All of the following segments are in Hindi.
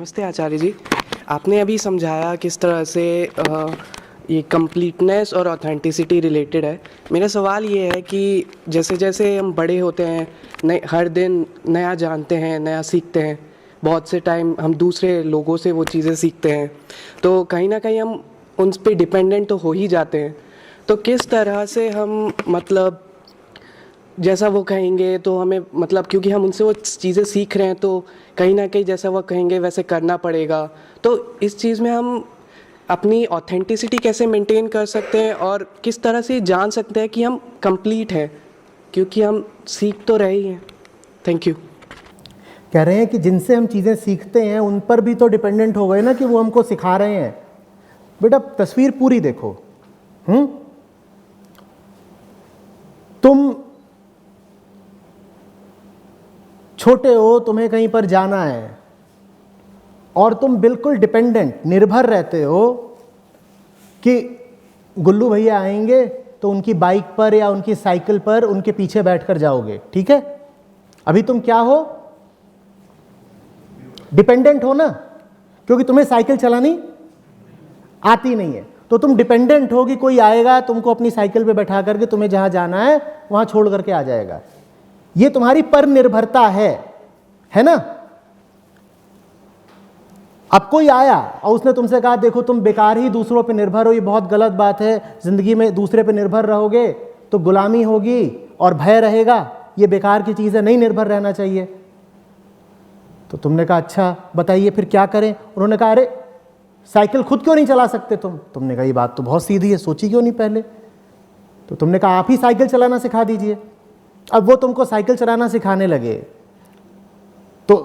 नमस्ते आचार्य जी। आपने अभी समझाया किस तरह से ये कंप्लीटनेस और ऑथेंटिसिटी रिलेटेड है। मेरा सवाल ये है कि जैसे जैसे हम बड़े होते हैं, नए हर दिन नया जानते हैं, नया सीखते हैं, बहुत से टाइम हम दूसरे लोगों से वो चीज़ें सीखते हैं, तो कहीं ना कहीं हम उन पर डिपेंडेंट तो हो ही जाते हैं। तो किस तरह से हम मतलब जैसा वो कहेंगे तो हमें मतलब, क्योंकि हम उनसे वो चीज़ें सीख रहे हैं तो कहीं ना कहीं जैसा वो कहेंगे वैसे करना पड़ेगा। तो इस चीज़ में हम अपनी ऑथेंटिसिटी कैसे मेंटेन कर सकते हैं और किस तरह से जान सकते हैं कि हम कंप्लीट हैं, क्योंकि हम सीख तो रहे ही हैं। Thank you. कह रहे हैं कि जिनसे हम चीज़ें सीखते हैं उन पर भी तो डिपेंडेंट हो गए ना कि वो हमको सिखा रहे हैं। बेटा तस्वीर पूरी देखो। तुम छोटे हो, तुम्हें कहीं पर जाना है और तुम बिल्कुल डिपेंडेंट, निर्भर रहते हो कि गुल्लू भैया आएंगे तो उनकी बाइक पर या उनकी साइकिल पर उनके पीछे बैठकर जाओगे। ठीक है, अभी तुम क्या हो? डिपेंडेंट हो ना, क्योंकि तुम्हें साइकिल चलानी आती नहीं है, तो तुम डिपेंडेंट हो कि कोई आएगा तुमको अपनी साइकिल पे बैठा करके तुम्हें जहां जाना है वहां छोड़ करके आ जाएगा। ये तुम्हारी पर निर्भरता है ना। अब कोई आया और उसने तुमसे कहा देखो तुम बेकार ही दूसरों पे निर्भर हो, ये बहुत गलत बात है, जिंदगी में दूसरे पे निर्भर रहोगे तो गुलामी होगी और भय रहेगा, ये बेकार की चीज है, नहीं निर्भर रहना चाहिए। तो तुमने कहा अच्छा बताइए फिर क्या करें। उन्होंने कहा अरे साइकिल खुद क्यों नहीं चला सकते तुमने कहा ये बात तो बहुत सीधी है, सोची क्यों नहीं पहले। तो तुमने कहा आप ही साइकिल चलाना सिखा दीजिए। अब वो तुमको साइकिल चलाना सिखाने लगे तो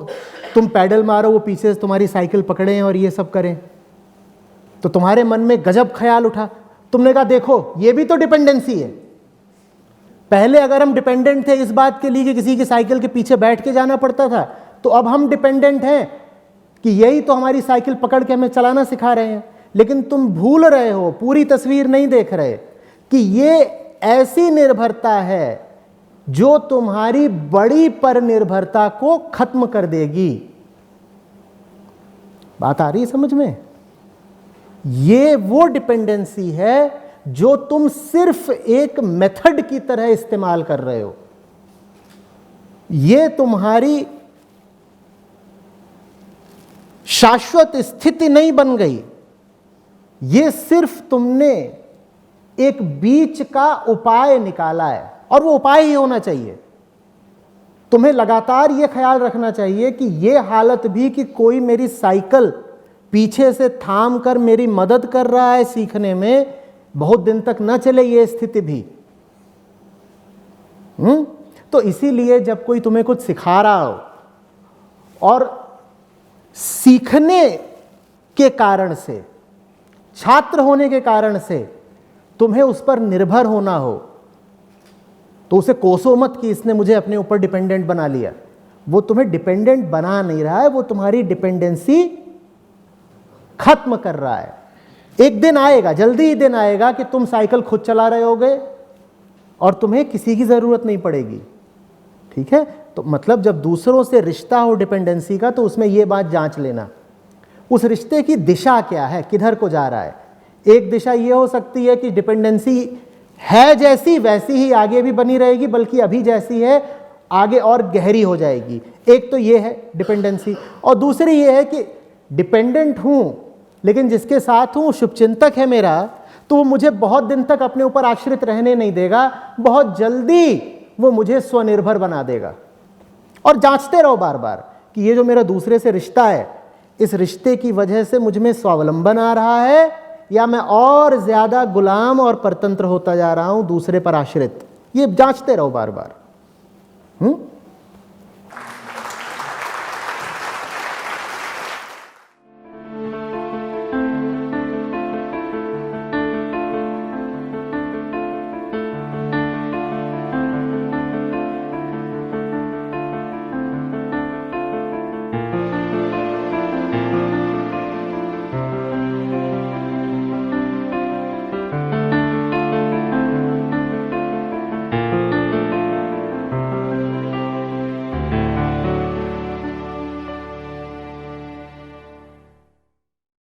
तुम पैडल मारो, वो पीछे से तुम्हारी साइकिल पकड़ें और ये सब करें, तो तुम्हारे मन में गजब ख्याल उठा। तुमने कहा देखो ये भी तो डिपेंडेंसी है। पहले अगर हम डिपेंडेंट थे इस बात के लिए कि किसी की साइकिल के पीछे बैठ के जाना पड़ता था, तो अब हम डिपेंडेंट हैं कि यही तो हमारी साइकिल पकड़ के हमें चलाना सिखा रहे हैं। लेकिन तुम भूल रहे हो, पूरी तस्वीर नहीं देख रहे कि ये ऐसी निर्भरता है जो तुम्हारी बड़ी पर निर्भरता को खत्म कर देगी। बात आ रही है समझ में? ये वो डिपेंडेंसी है जो तुम सिर्फ एक मेथड की तरह इस्तेमाल कर रहे हो। ये तुम्हारी शाश्वत स्थिति नहीं बन गई, ये सिर्फ तुमने एक बीच का उपाय निकाला है, और वो उपाय ही होना चाहिए। तुम्हें लगातार ये ख्याल रखना चाहिए कि ये हालत भी कि कोई मेरी साइकिल पीछे से थाम कर मेरी मदद कर रहा है सीखने में, बहुत दिन तक न चले ये स्थिति भी। तो इसीलिए जब कोई तुम्हें कुछ सिखा रहा हो और सीखने के कारण से, छात्र होने के कारण से तुम्हें उस पर निर्भर होना हो, तो उसे कोसो मत कि इसने मुझे अपने ऊपर डिपेंडेंट बना लिया। वो तुम्हें डिपेंडेंट बना नहीं रहा है, वो तुम्हारी डिपेंडेंसी खत्म कर रहा है। एक दिन आएगा, जल्दी ही दिन आएगा कि तुम साइकिल खुद चला रहे होगे और तुम्हें किसी की जरूरत नहीं पड़ेगी। ठीक है, तो मतलब जब दूसरों से रिश्ता हो डिपेंडेंसी का, तो उसमें यह बात जांच लेना उस रिश्ते की दिशा क्या है, किधर को जा रहा है। एक दिशा यह हो सकती है कि डिपेंडेंसी है जैसी वैसी ही आगे भी बनी रहेगी, बल्कि अभी जैसी है आगे और गहरी हो जाएगी। एक तो यह है डिपेंडेंसी, और दूसरी यह है कि डिपेंडेंट हूं लेकिन जिसके साथ हूं शुभचिंतक है मेरा, तो वो मुझे बहुत दिन तक अपने ऊपर आश्रित रहने नहीं देगा, बहुत जल्दी वो मुझे स्वनिर्भर बना देगा। और जांचते रहो बार बार कि ये जो मेरा दूसरे से रिश्ता है, इस रिश्ते की वजह से मुझ में स्वावलंबन आ रहा है या मैं और ज्यादा गुलाम और परतंत्र होता जा रहा हूं, दूसरे पर आश्रित। ये जांचते रहो बार बार।